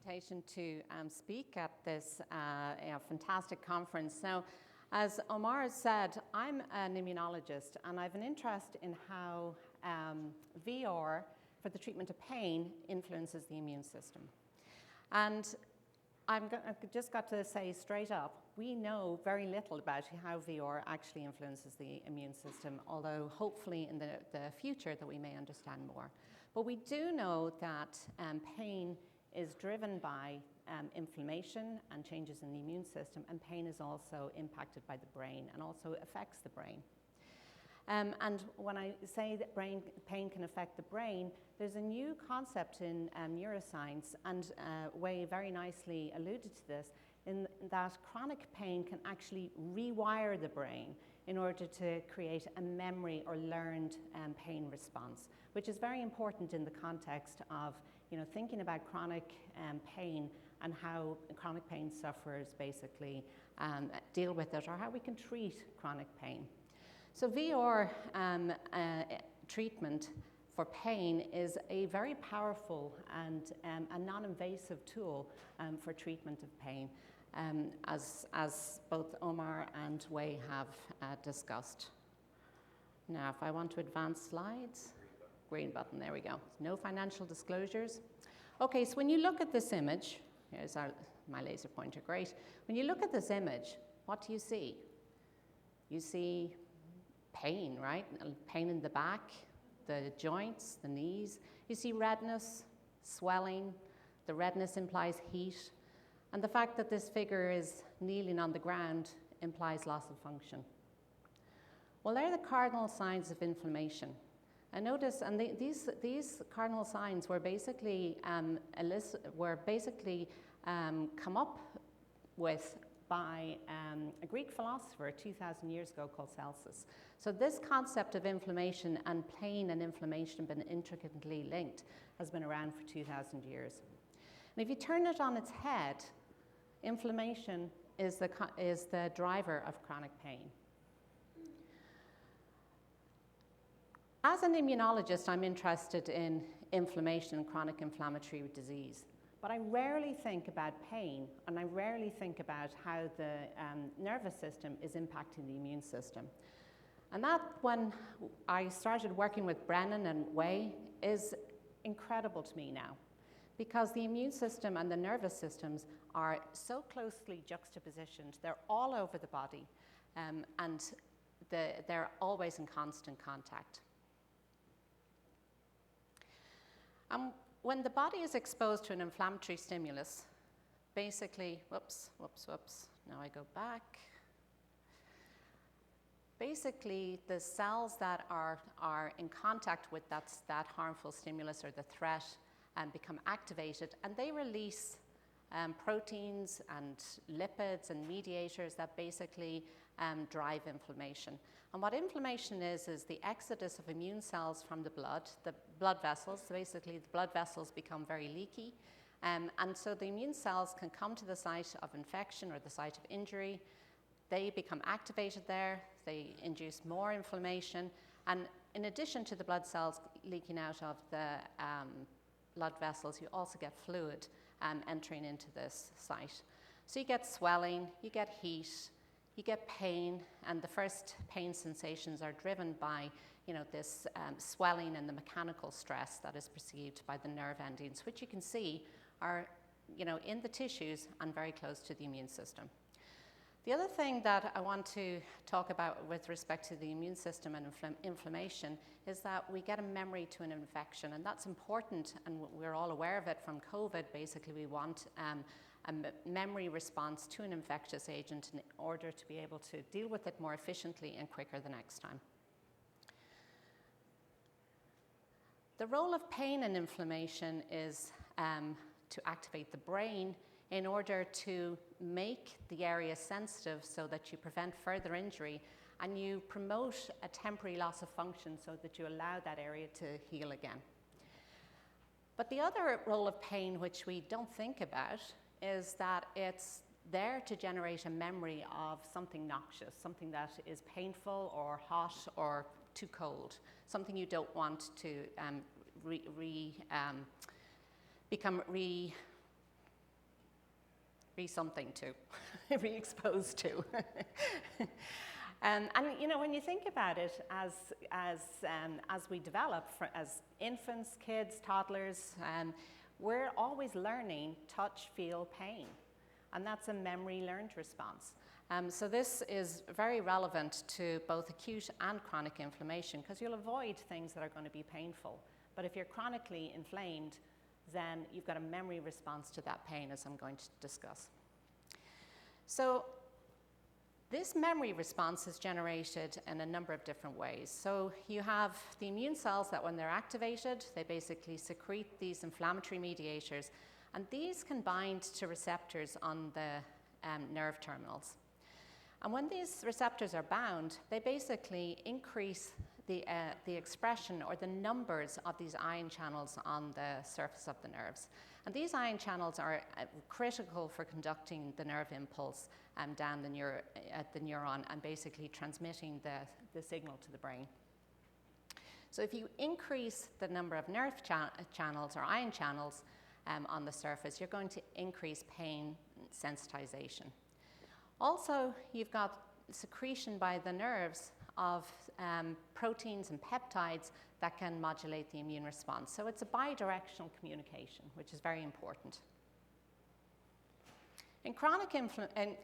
invitation to speak at this fantastic conference. Now, as Omar has said, I'm an immunologist and I have an interest in how VR for the treatment of pain influences the immune system. And I've just got to say straight up, we know very little about how VR actually influences the immune system, although hopefully in the future that we may understand more. But we do know that pain is driven by inflammation and changes in the immune system, and pain is also impacted by the brain and also affects the brain. And when I say that pain can affect the brain, there's a new concept in neuroscience, and Wei very nicely alluded to this, in that chronic pain can actually rewire the brain in order to create a memory or learned pain response, which is very important in the context of thinking about chronic pain and how chronic pain sufferers basically deal with it, or how we can treat chronic pain. So VR treatment for pain is a very powerful and a non-invasive tool for treatment of pain, as both Omar and Wei have discussed. Now, if I want to advance slides, green button, there we go. No financial disclosures. Okay, so when you look at this image, here's my laser pointer, great. When you look at this image, what do you see? You see pain, right? Pain in the back, the joints, the knees. You see redness, swelling. The redness implies heat. And the fact that this figure is kneeling on the ground implies loss of function. Well, they're the cardinal signs of inflammation. And notice, and these cardinal signs were basically come up with by a Greek philosopher 2,000 years ago called Celsus. So this concept of inflammation and pain and inflammation have been intricately linked, has been around for 2,000 years. And if you turn it on its head, inflammation is the driver of chronic pain. As an immunologist, I'm interested in inflammation and chronic inflammatory disease. But I rarely think about pain, and I rarely think about how the nervous system is impacting the immune system. And that, when I started working with Brennan and Wei, is incredible to me now, because the immune system and the nervous systems are so closely juxtapositioned. They're all over the body, and they're always in constant contact. When the body is exposed to an inflammatory stimulus, basically, whoops, now I go back. Basically, the cells that are in contact with that harmful stimulus or the threat become activated, and they release proteins and lipids and mediators that basically drive inflammation. And what inflammation is the exodus of immune cells from the blood vessels. So basically, the blood vessels become very leaky. And so the immune cells can come to the site of infection or the site of injury. They become activated there. They induce more inflammation. And in addition to the blood cells leaking out of the blood vessels, you also get fluid entering into this site. So you get swelling, you get heat, you get pain, and the first pain sensations are driven by this swelling and the mechanical stress that is perceived by the nerve endings, which you can see are in the tissues and very close to the immune system. The other thing that I want to talk about with respect to the immune system and inflammation is that we get a memory to an infection, and that's important, and we're all aware of it from COVID. Basically, we want a memory response to an infectious agent in order to be able to deal with it more efficiently and quicker the next time. The role of pain and inflammation is to activate the brain in order to make the area sensitive so that you prevent further injury and you promote a temporary loss of function so that you allow that area to heal again. But the other role of pain, which we don't think about, is that it's there to generate a memory of something noxious, something that is painful or hot or too cold, something you don't want to become something to, re-exposed to. And you know, when you think about it, as we develop, as infants, kids, toddlers, we're always learning touch, feel, pain, and that's a memory learned response. So this is very relevant to both acute and chronic inflammation, because you'll avoid things that are going to be painful. But if you're chronically inflamed, then you've got a memory response to that pain, as I'm going to discuss. So this memory response is generated in a number of different ways. So you have the immune cells that when they're activated, they basically secrete these inflammatory mediators, and these can bind to receptors on the nerve terminals. And when these receptors are bound, they basically increase the expression or the numbers of these ion channels on the surface of the nerves. And these ion channels are critical for conducting the nerve impulse down the neuron and basically transmitting the signal to the brain. So if you increase the number of nerve channels or ion channels on the surface, you're going to increase pain sensitization. Also, you've got secretion by the nerves of proteins and peptides that can modulate the immune response. So it's a bidirectional communication, which is very important. In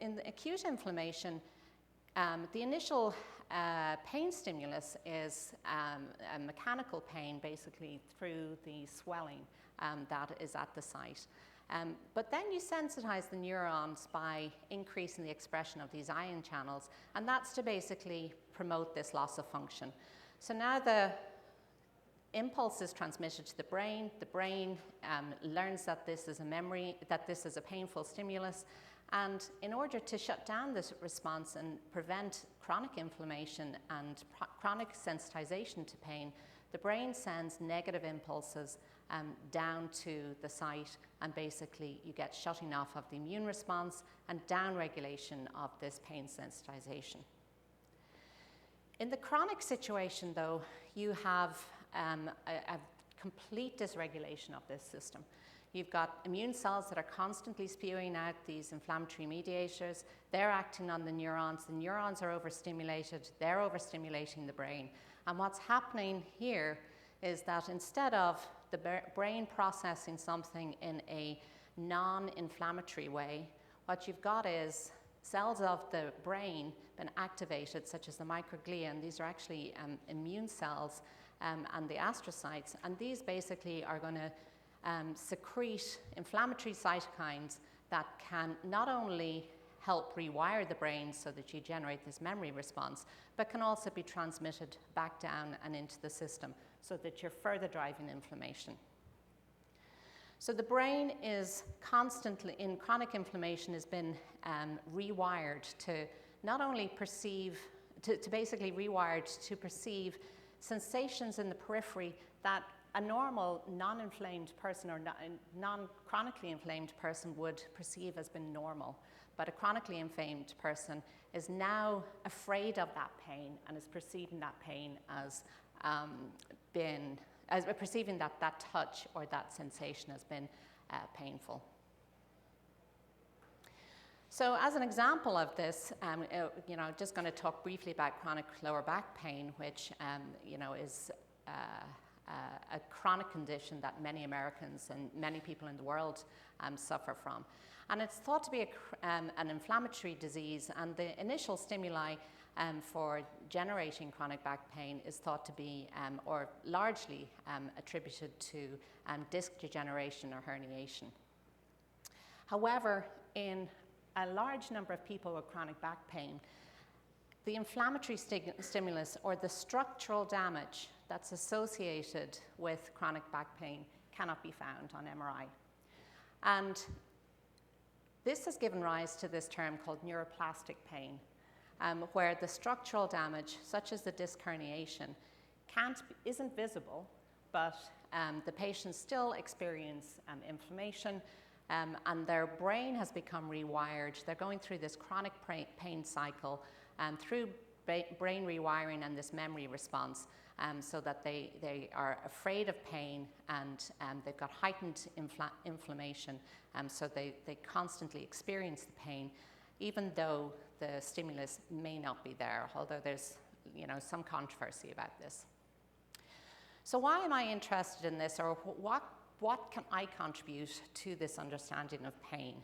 in acute inflammation, the initial pain stimulus is a mechanical pain, basically through the swelling that is at the site. But then you sensitize the neurons by increasing the expression of these ion channels, and that's to basically promote this loss of function. So now the impulse is transmitted to the brain learns that this is a memory, that this is a painful stimulus, and in order to shut down this response and prevent chronic inflammation and chronic sensitization to pain, the brain sends negative impulses down to the site, and basically you get shutting off of the immune response and downregulation of this pain sensitization. In the chronic situation, though, you have a complete dysregulation of this system. You've got immune cells that are constantly spewing out these inflammatory mediators. They're acting on the neurons are overstimulated, they're overstimulating the brain. And what's happening here is that instead of the brain processing something in a non-inflammatory way, what you've got is cells of the brain been activated, such as the microglia, and these are actually immune cells, and the astrocytes, and these basically are going to secrete inflammatory cytokines that can not only help rewire the brain so that you generate this memory response, but can also be transmitted back down and into the system so that you're further driving inflammation. So the brain is constantly, in chronic inflammation, has been rewired to not only perceive, to basically rewired to perceive sensations in the periphery that a normal non-inflamed person or non-chronically inflamed person would perceive as being normal. But a chronically inflamed person is now afraid of that pain and is perceiving that pain as perceiving that touch or that sensation has been painful. So as an example of this, just going to talk briefly about chronic lower back pain, which is a chronic condition that many Americans and many people in the world suffer from. And it's thought to be an inflammatory disease, and the initial stimuli for generating chronic back pain is thought to be, or largely attributed to disc degeneration or herniation. However, in a large number of people with chronic back pain, the inflammatory stimulus or the structural damage that's associated with chronic back pain cannot be found on MRI. And this has given rise to this term called neuroplastic pain, where the structural damage, such as the disc herniation, isn't visible, but the patients still experience inflammation, and their brain has become rewired. They're going through this chronic pain cycle through brain rewiring and this memory response. so that they are afraid of pain, and they've got heightened inflammation, so they constantly experience the pain, even though the stimulus may not be there, although there's some controversy about this. So why am I interested in this, or what can I contribute to this understanding of pain?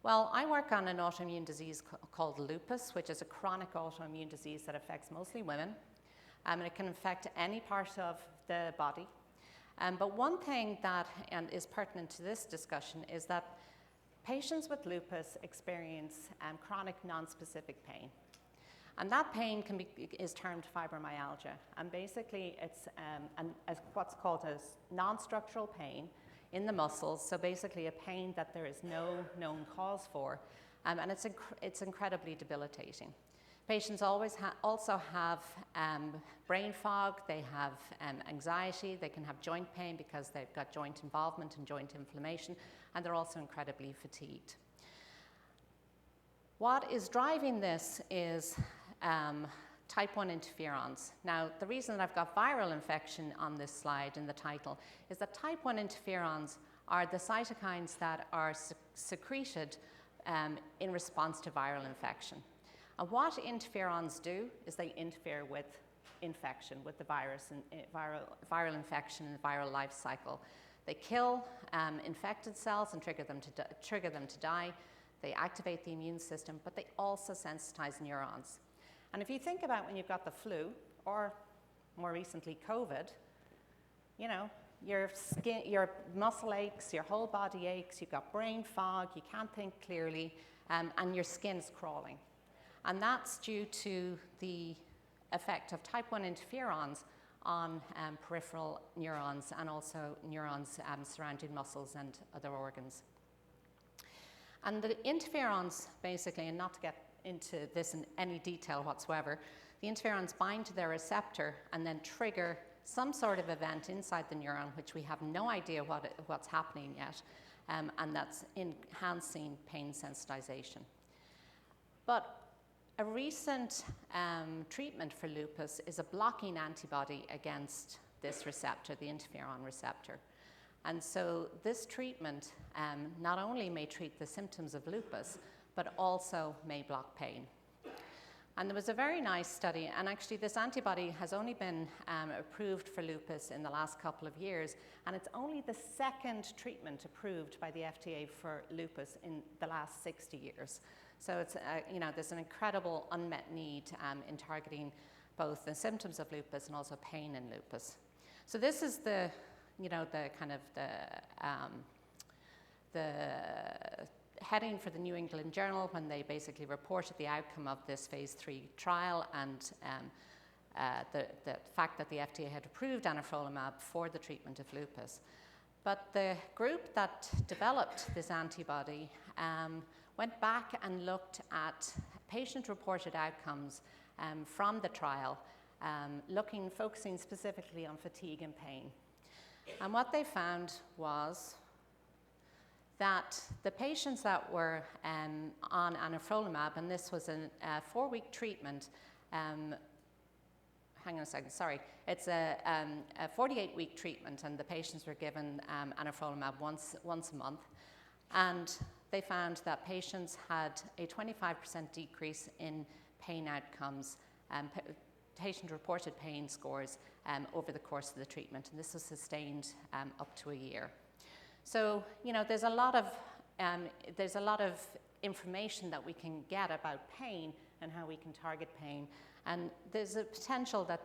Well, I work on an autoimmune disease called lupus, which is a chronic autoimmune disease that affects mostly women, and it can affect any part of the body. But one thing that is pertinent to this discussion is that patients with lupus experience chronic non-specific pain. And that pain is termed fibromyalgia. And basically, it's what's called as non-structural pain in the muscles. So basically, a pain that there is no known cause for. And it's incredibly debilitating. Patients also have brain fog. They have anxiety. They can have joint pain because they've got joint involvement and joint inflammation. And they're also incredibly fatigued. What is driving this is type 1 interferons. Now, the reason that I've got viral infection on this slide in the title is that type 1 interferons are the cytokines that are secreted in response to viral infection. And what interferons do is they interfere with infection, with the virus, and viral infection and the viral life cycle. They kill infected cells and trigger them to die. They activate the immune system, but they also sensitize neurons. And if you think about when you've got the flu, or more recently COVID, your skin, your muscle aches, your whole body aches, you've got brain fog, you can't think clearly, and your skin's crawling. And that's due to the effect of type 1 interferons on peripheral neurons and also neurons surrounding muscles and other organs. And the interferons, basically, and not to get into this in any detail whatsoever, the interferons bind to their receptor and then trigger some sort of event inside the neuron, which we have no idea what's happening yet, and that's enhancing pain sensitization. But a recent treatment for lupus is a blocking antibody against this receptor, the interferon receptor. And so this treatment not only may treat the symptoms of lupus, but also may block pain. And there was a very nice study, and actually this antibody has only been approved for lupus in the last couple of years, and it's only the second treatment approved by the FDA for lupus in the last 60 years. So it's, there's an incredible unmet need in targeting both the symptoms of lupus and also pain in lupus. So this is the heading for the New England Journal when they basically reported the outcome of this phase 3 trial and the fact that the FDA had approved anifrolumab for the treatment of lupus. But the group that developed this antibody went back and looked at patient-reported outcomes from the trial, focusing specifically on fatigue and pain. And what they found was that the patients that were on anifrolumab, and this was a 4-week treatment, hang on a second, sorry, it's a 48-week treatment, and the patients were given anifrolumab once a month, and they found that patients had a 25% decrease in pain outcomes, patient-reported pain scores over the course of the treatment, and this was sustained up to a year. So, there's a lot of information that we can get about pain and how we can target pain, and there's a potential that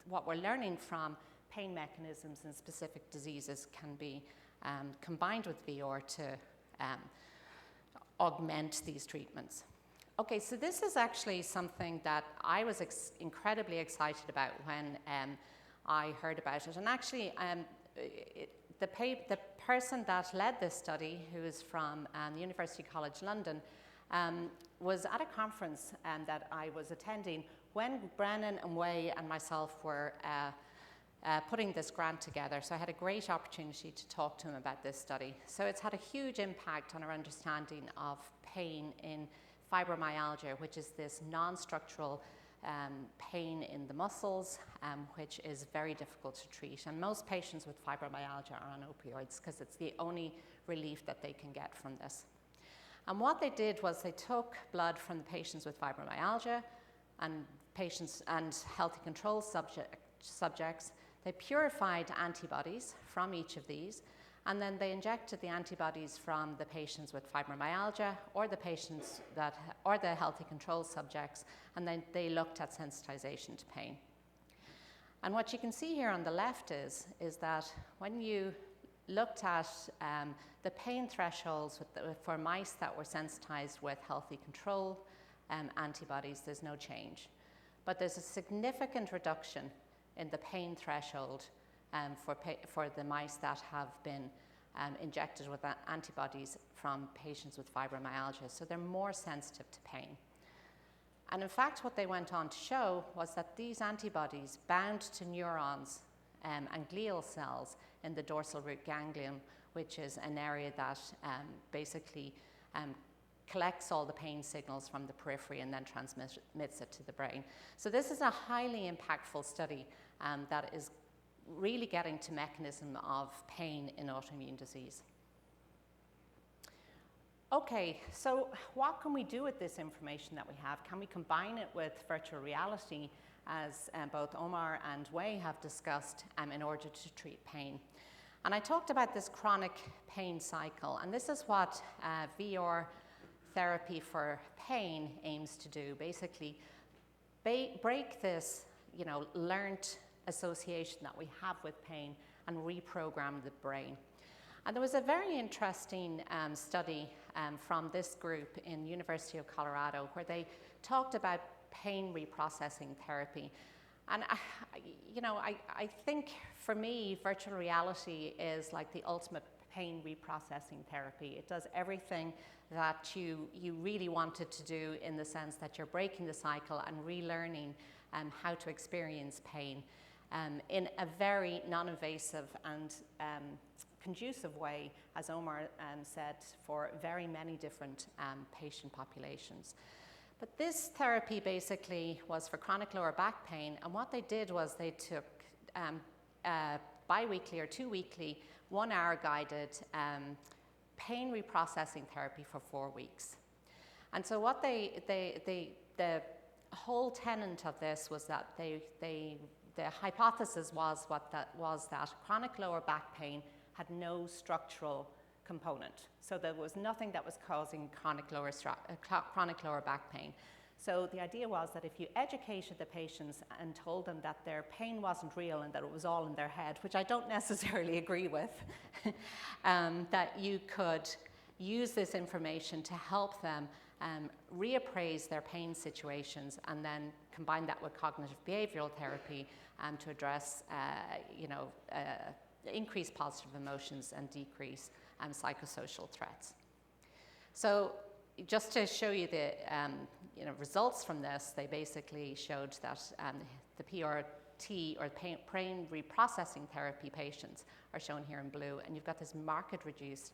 what we're learning from pain mechanisms in specific diseases can be combined with VR to augment these treatments. Okay, so this is actually something that I was incredibly excited about when I heard about it, and actually. The person that led this study, who is from the University College London, was at a conference that I was attending when Brennan and Wei and myself were putting this grant together. So I had a great opportunity to talk to him about this study. So it's had a huge impact on our understanding of pain in fibromyalgia, which is this non-structural pain in the muscles, which is very difficult to treat. And most patients with fibromyalgia are on opioids because it's the only relief that they can get from this. And what they did was they took blood from the patients with fibromyalgia and patients and healthy control subjects. They purified antibodies from each of these, and then they injected the antibodies from the patients with fibromyalgia or the patients or the healthy control subjects, and then they looked at sensitization to pain. And what you can see here on the left is that when you looked at the pain thresholds for mice that were sensitized with healthy control antibodies, there's no change. But there's a significant reduction in the pain threshold for the mice that have been injected with antibodies from patients with fibromyalgia. So they're more sensitive to pain. And in fact, what they went on to show was that these antibodies bound to neurons and glial cells in the dorsal root ganglion, which is an area that basically collects all the pain signals from the periphery and then transmits it to the brain. So this is a highly impactful study that is really getting to mechanism of pain in autoimmune disease. Okay, so what can we do with this information that we have? Can we combine it with virtual reality, as both Omar and Wei have discussed, in order to treat pain? And I talked about this chronic pain cycle, and this is what VR therapy for pain aims to do. Basically, break this, learned association that we have with pain and reprogram the brain. And there was a very interesting study from this group in University of Colorado where they talked about pain reprocessing therapy. And I think for me, virtual reality is like the ultimate pain reprocessing therapy. It does everything that you really wanted to do, in the sense that you're breaking the cycle and relearning how to experience pain in a very non-invasive and conducive way, as Omar said, for very many different patient populations. But this therapy basically was for chronic lower back pain, and what they did was they took bi-weekly or 2-weekly 1-hour guided pain reprocessing therapy for 4 weeks. And so what the whole tenet of this was that the hypothesis was that chronic lower back pain had no structural component. So there was nothing that was causing chronic lower back pain. So the idea was that if you educated the patients and told them that their pain wasn't real and that it was all in their head, which I don't necessarily agree with, that you could use this information to help them reappraise their pain situations, and then combine that with cognitive behavioral therapy to address increase positive emotions and decrease psychosocial threats. So just to show you the results from this, they basically showed that the PRT, or pain reprocessing therapy patients, are shown here in blue, and you've got this marked reduced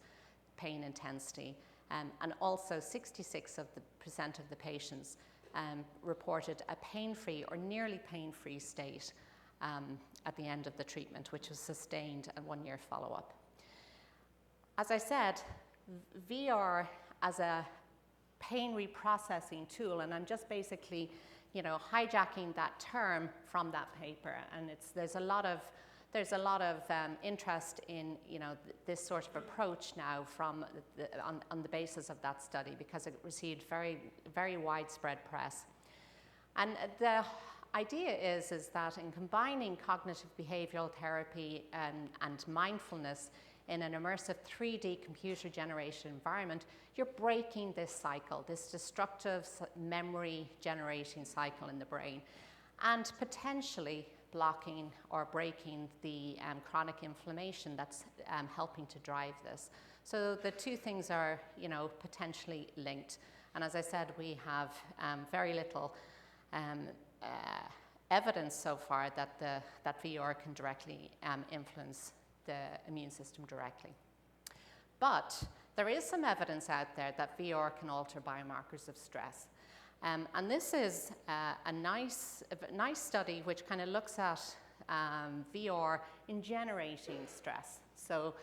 pain intensity, and also 66% of the patients reported a pain-free or nearly pain-free state at the end of the treatment, which was sustained at 1-year follow-up. As I said, VR as a pain reprocessing tool, and I'm just basically, hijacking that term from that paper, and there's a lot of interest in this sort of approach now on the basis of that study, because it received very, very widespread press. And the idea is that in combining cognitive behavioral therapy and mindfulness in an immersive 3D computer generated environment, you're breaking this cycle, this destructive memory generating cycle in the brain, and potentially blocking or breaking the chronic inflammation that's helping to drive this. So the two things are, potentially linked. And as I said, we have very little evidence so far that VR can directly influence the immune system directly. But there is some evidence out there that VR can alter biomarkers of stress. And this is a nice study which kind of looks at VR in generating stress. So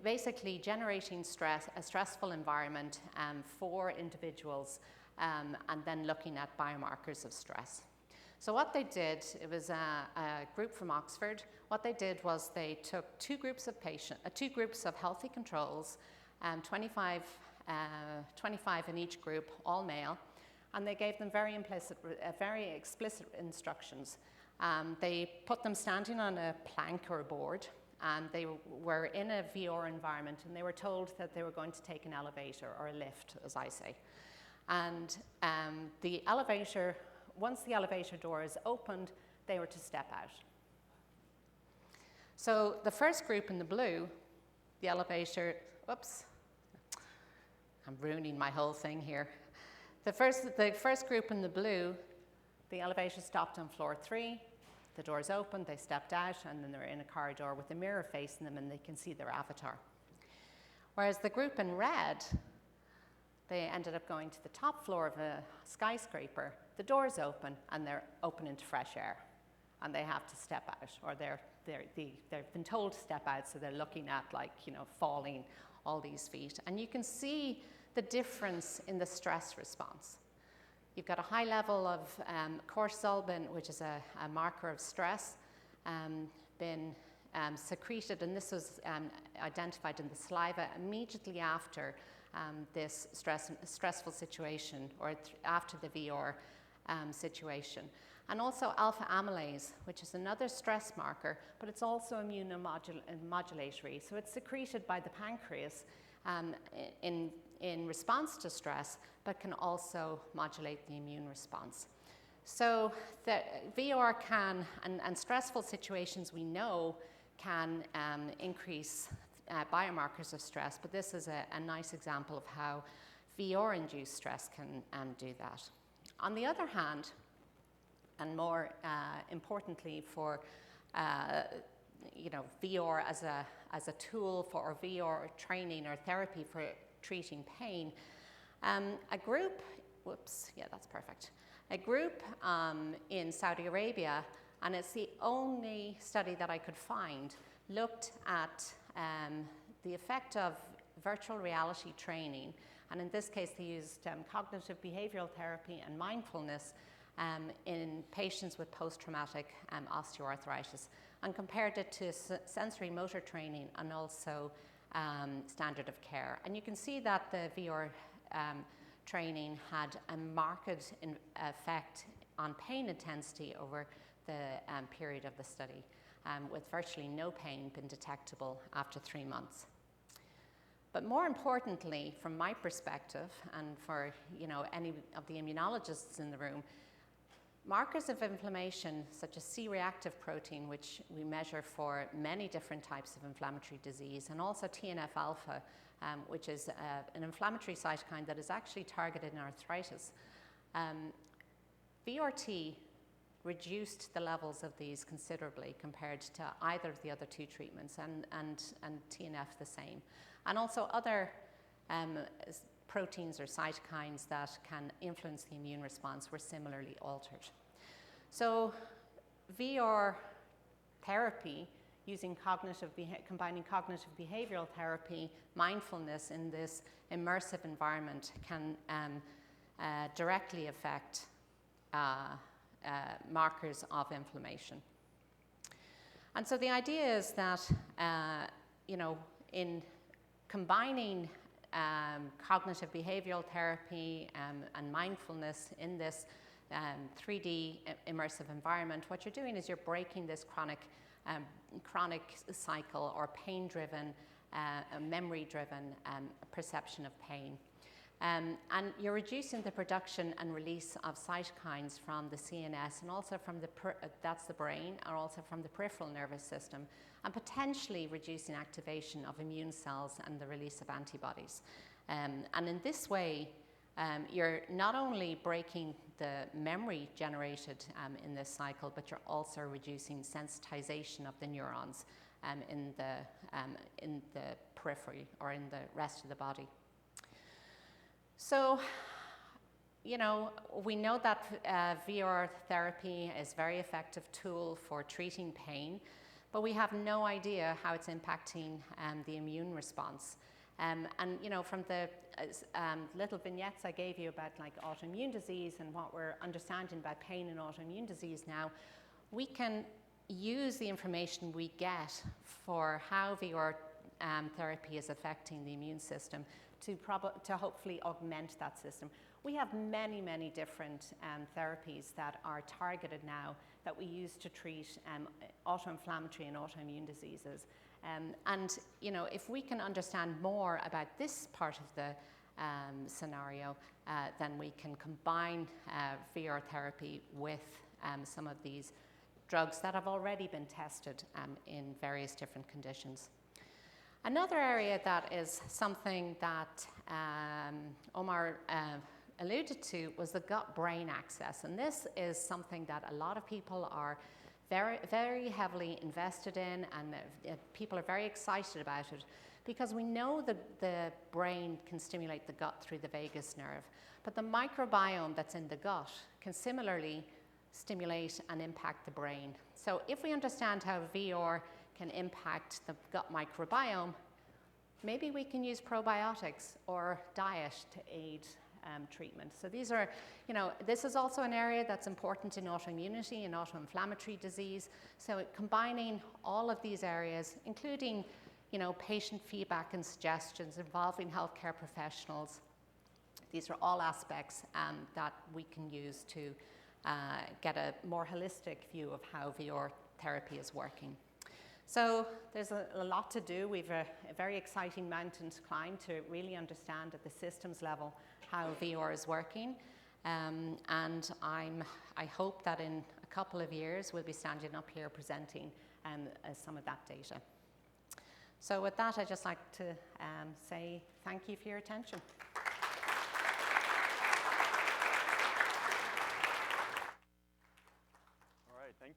basically generating stress, a stressful environment for individuals, and then looking at biomarkers of stress. So what they did, it was a group from Oxford. What they did was they took two groups of healthy controls, 25 in each group, all male, and they gave them very explicit instructions. They put them standing on a plank or a board, and they were in a VR environment, and they were told that they were going to take an elevator or a lift, as I say. And once the elevator door is opened, they were to step out. So the first group in the blue, the elevator, whoops, I'm ruining my whole thing here. The first group in the blue, the elevator stopped on floor 3, the doors opened, they stepped out, and then they're in a corridor with a mirror facing them, and they can see their avatar. Whereas the group in red, they ended up going to the top floor of a skyscraper, the doors open, and they're open into fresh air, and they have to step out, or they've been told to step out, so they're looking at, like, falling all these feet. And you can see the difference in the stress response. You've got a high level of cortisol, which is a marker of stress, been secreted, and this was identified in the saliva immediately after this stressful situation, or after the VR situation. And also alpha amylase, which is another stress marker, but it's also immunomodulatory. So it's secreted by the pancreas in response to stress, but can also modulate the immune response. So the VR can, and stressful situations we know can increase biomarkers of stress, but this is a nice example of how VR-induced stress can do that. On the other hand, and more importantly for VR as a tool for, or VR training or therapy for treating pain, a group in Saudi Arabia, and it's the only study that I could find, looked at the effect of virtual reality training, and in this case they used cognitive behavioral therapy and mindfulness in patients with post-traumatic osteoarthritis, and compared it to sensory motor training and also standard of care. And you can see that the VR training had a marked effect on pain intensity over the period of the study, with virtually no pain being detectable after 3 months. But more importantly, from my perspective, and for any of the immunologists in the room, markers of inflammation such as C-reactive protein, which we measure for many different types of inflammatory disease, and also TNF-alpha, which is an inflammatory cytokine that is actually targeted in arthritis. VRT reduced the levels of these considerably compared to either of the other two treatments, and TNF the same. And also other proteins or cytokines that can influence the immune response were similarly altered. So VR therapy using combining cognitive behavioral therapy, mindfulness in this immersive environment can directly affect markers of inflammation. And so the idea is that, in combining cognitive behavioral therapy and mindfulness in this 3D immersive environment, what you're doing is you're breaking this chronic cycle or pain-driven, memory-driven perception of pain. And you're reducing the production and release of cytokines from the CNS, and also from that's the brain, and also from the peripheral nervous system, and potentially reducing activation of immune cells and the release of antibodies. And in this way, you're not only breaking the memory generated in this cycle, but you're also reducing sensitization of the neurons in the periphery or in the rest of the body. So you know, we know that VR therapy is a very effective tool for treating pain, but we have no idea how it's impacting the immune response. And you know, from the little vignettes I gave you about like autoimmune disease and what we're understanding about pain and autoimmune disease now, we can use the information we get for how VR therapy is affecting the immune system to hopefully augment that system. We have many, many different therapies that are targeted now that we use to treat autoinflammatory and autoimmune diseases. And you know, if we can understand more about this part of the scenario, then we can combine VR therapy with some of these drugs that have already been tested in various different conditions. Another area that is something that Omar alluded to was the gut-brain axis, and this is something that a lot of people are very, very heavily invested in, and people are very excited about it because we know that the brain can stimulate the gut through the vagus nerve, but the microbiome that's in the gut can similarly stimulate and impact the brain. So if we understand how VR can impact the gut microbiome, maybe we can use probiotics or diet to aid treatment. So these are, you know, this is also an area that's important in autoimmunity and autoinflammatory disease. So combining all of these areas, including, you know, patient feedback and suggestions involving healthcare professionals, these are all aspects that we can use to get a more holistic view of how VR therapy is working. So there's a lot to do. We've a very exciting mountain to climb to really understand at the systems level how VR is working. And I hope that in a couple of years we'll be standing up here presenting some of that data. So with that, I'd just like to say thank you for your attention.